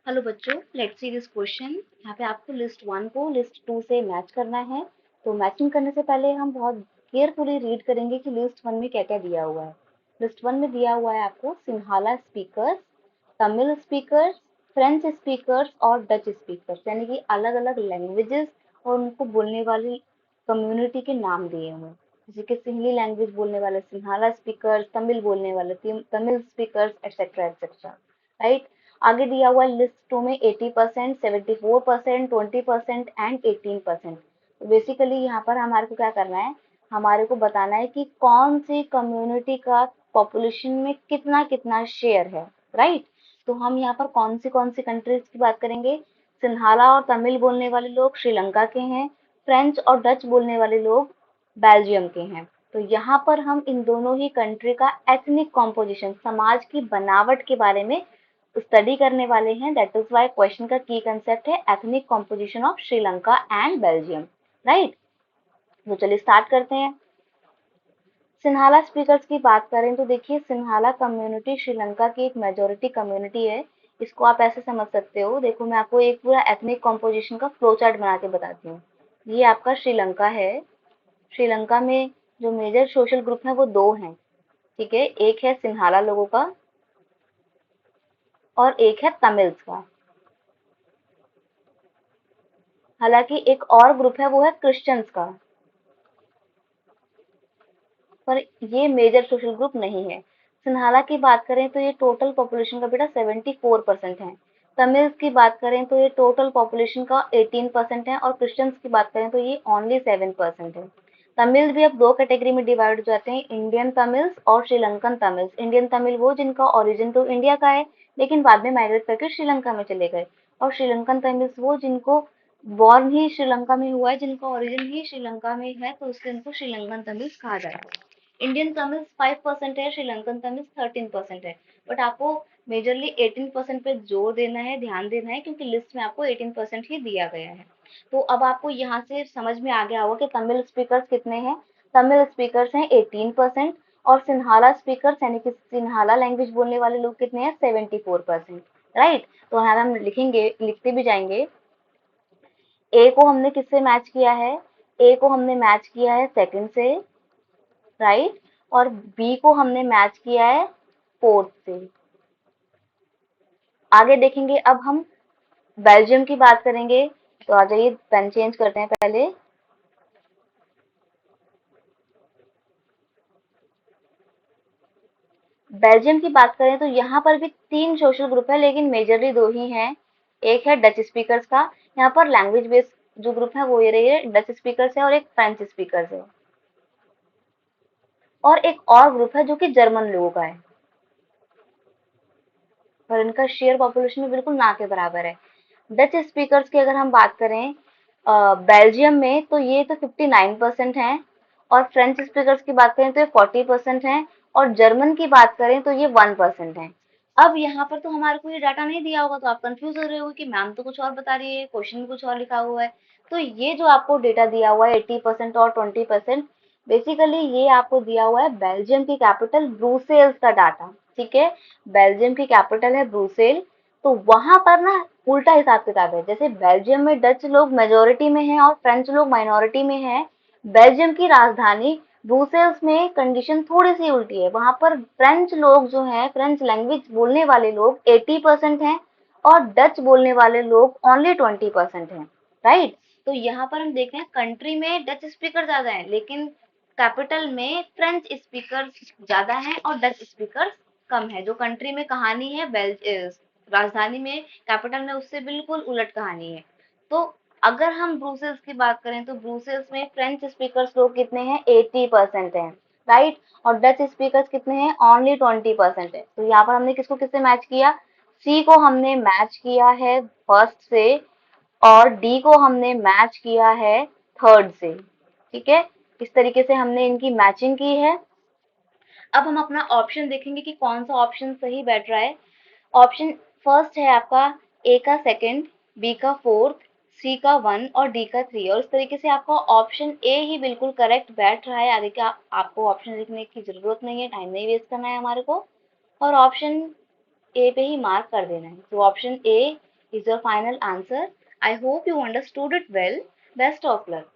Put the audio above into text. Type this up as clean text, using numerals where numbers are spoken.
Hello बच्चों, let's see this question. यहाँ पे आपको लिस्ट वन को लिस्ट टू से मैच करना है। तो मैचिंग करने से पहले हम बहुत केयरफुली रीड करेंगे कि लिस्ट वन में क्या क्या दिया हुआ है। लिस्ट वन में दिया हुआ है आपको Sinhala speakers, Tamil speakers, French speakers और डच स्पीकर्स, यानी कि अलग अलग लैंग्वेजेस और उनको बोलने वाली कम्युनिटी के नाम दिए हुए हैं। जैसे कि सिंहली लैंग्वेज बोलने वाले सिंहाला स्पीकर्स, तमिल बोलने वाले Tamil speakers, etcetera etcetera. Right. आगे दिया हुआ लिस्ट टू में 80%, 74%, 20% एंड 18%। तो बेसिकली यहाँ पर हमारे को क्या करना है, हमारे को बताना है कि कौन सी कम्युनिटी का पॉपुलेशन में कितना कितना शेयर है। राइट। तो हम यहाँ पर कौन सी कंट्रीज की बात करेंगे। सिन्हाला और तमिल बोलने वाले लोग श्रीलंका के हैं, फ्रेंच और डच बोलने वाले लोग बेल्जियम के हैं। तो यहाँ पर हम इन दोनों ही कंट्री का एथनिक कॉम्पोजिशन, समाज की बनावट के बारे में स्टडी करने वाले हैं। दैट इज वाई क्वेश्चन का की कंसेप्ट है ethnic composition of Sri Lanka and Belgium. Right. तो चलिए स्टार्ट करते हैं। सिन्हाला स्पीकर्स की बात करें तो देखिए, सिन्हाला कम्युनिटी श्रीलंका की एक मेजोरिटी कम्युनिटी है। इसको आप ऐसे समझ सकते हो, देखो मैं आपको एक पूरा एथनिक कॉम्पोजिशन का फ्लो चार्ट बना के बताती हूँ। ये आपका श्रीलंका है। श्रीलंका में जो मेजर सोशल ग्रुप है वो दो हैं। ठीक है, एक है सिन्हाला लोगों का और एक है तमिल्स का। हालांकि एक और ग्रुप है वो है क्रिश्चियंस का, पर ये मेजर सोशल ग्रुप नहीं है। सिन्हाला की बात करें तो ये टोटल पॉपुलेशन का बेटा 74% है। तमिल्स की बात करें तो ये टोटल पॉपुलेशन का 18% है और क्रिश्चियंस की बात करें तो ये ओनली 7% है। तमिल भी अब दो कैटेगरी में डिवाइड हो जाते हैं, इंडियन तमिल्स और श्रीलंकन तमिल्स। इंडियन तमिल वो जिनका ओरिजिन तो इंडिया का है लेकिन बाद में माइग्रेट करके श्रीलंका में चले गए, और श्रीलंकन तमिल्स वो जिनको बॉर्न ही श्रीलंका में हुआ है, जिनका ओरिजिन ही श्रीलंका में है, तो उससे इनको श्रीलंकन तमिल्स कहा जाता है। इंडियन तमिल 5% है, श्रीलंकन तमिल 13% है। बट आपको मेजरली 18% पे जोर देना है, ध्यान देना है, क्योंकि लिस्ट में आपको 18% ही दिया गया है। तो अब आपको यहाँ से समझ में आ गया होगा कि तमिल स्पीकर्स कितने हैं। तमिल स्पीकर्स हैं 18% और सिन्हाला स्पीकर्स यानी कि सिन्हाला लैंग्वेज बोलने वाले लोग कितने हैं, 74%। राइट। तो यहाँ हम लिखेंगे, लिखते भी जाएंगे। ए को हमने किससे मैच किया है, ए को हमने मैच किया है सेकंड से। राइट। और बी को हमने मैच किया है फोर्थ से। आगे देखेंगे, अब हम बेल्जियम की बात करेंगे। तो आ जाइए, पेन चेंज करते हैं पहले। बेल्जियम की बात करें तो यहाँ पर भी तीन सोशल ग्रुप है लेकिन मेजरली दो ही हैं। एक है डच स्पीकर्स का, यहाँ पर लैंग्वेज बेस्ड जो ग्रुप है वो ये रही है, डच स्पीकर्स है और एक फ्रेंच स्पीकर्स है। और एक और ग्रुप है जो कि जर्मन लोगों का है, और इनका शेयर पॉपुलेशन में बिल्कुल ना के बराबर है। डच स्पीकर्स की अगर हम बात करें बेल्जियम में, तो ये तो 59% हैं, और फ्रेंच स्पीकर्स की बात करें तो ये 40% हैं, और जर्मन की बात करें तो ये 1% हैं। अब यहाँ पर तो हमारे को ये डाटा नहीं दिया होगा तो आप कंफ्यूज हो रहे हो कि मैम तो कुछ और बता रही है, क्वेश्चन में कुछ और लिखा हुआ है। तो ये जो आपको डेटा दिया हुआ है 80% और 20%, बेसिकली ये आपको दिया हुआ है बेल्जियम की कैपिटल ब्रुसेल्स का डाटा। ठीक है, बेल्जियम की कैपिटल है ब्रुसेल। तो वहां पर ना उल्टा हिसाब किताब है, जैसे बेल्जियम में डच लोग मेजोरिटी में हैं और फ्रेंच लोग माइनॉरिटी में हैं। बेल्जियम की राजधानी ब्रुसेल्स में कंडीशन थोड़ी सी उल्टी है, वहां पर फ्रेंच लोग जो हैं, फ्रेंच लैंग्वेज बोलने वाले लोग 80% हैं और डच बोलने वाले लोग ओनली 20% हैं। राइट। तो यहाँ पर हम देख रहे हैं कंट्री में डच स्पीकर ज्यादा है लेकिन कैपिटल में फ्रेंच स्पीकर ज्यादा है और डच स्पीकर कम है। जो कंट्री में कहानी है राजधानी में, कैपिटल में, उससे बिल्कुल उलट कहानी है। तो अगर हम ब्रुसेल्स की बात करें तो ब्रुसेल्स में फ्रेंच स्पीकर्स लोग कितने हैं, 80% हैं। राइट। और डच स्पीकर्स कितने हैं, ओनली 20% है। तो यहाँ पर हमने किसको किससे मैच किया, सी को हमने मैच किया है फर्स्ट से और डी को हमने मैच किया है थर्ड से। ठीक है, इस तरीके से हमने इनकी मैचिंग की है। अब हम अपना ऑप्शन देखेंगे कि कौन सा ऑप्शन सही बैठ रहा है। ऑप्शन फर्स्ट है आपका ए का सेकंड, बी का फोर्थ, सी का वन और डी का थ्री, और इस तरीके से आपका ऑप्शन ए ही बिल्कुल करेक्ट बैठ रहा है। आगे का आपको ऑप्शन लिखने की जरूरत नहीं है, टाइम नहीं वेस्ट करना है हमारे को, और ऑप्शन ए पे ही मार्क कर देना है। तो option A is your final answer. I hope you understood it well. Best of luck.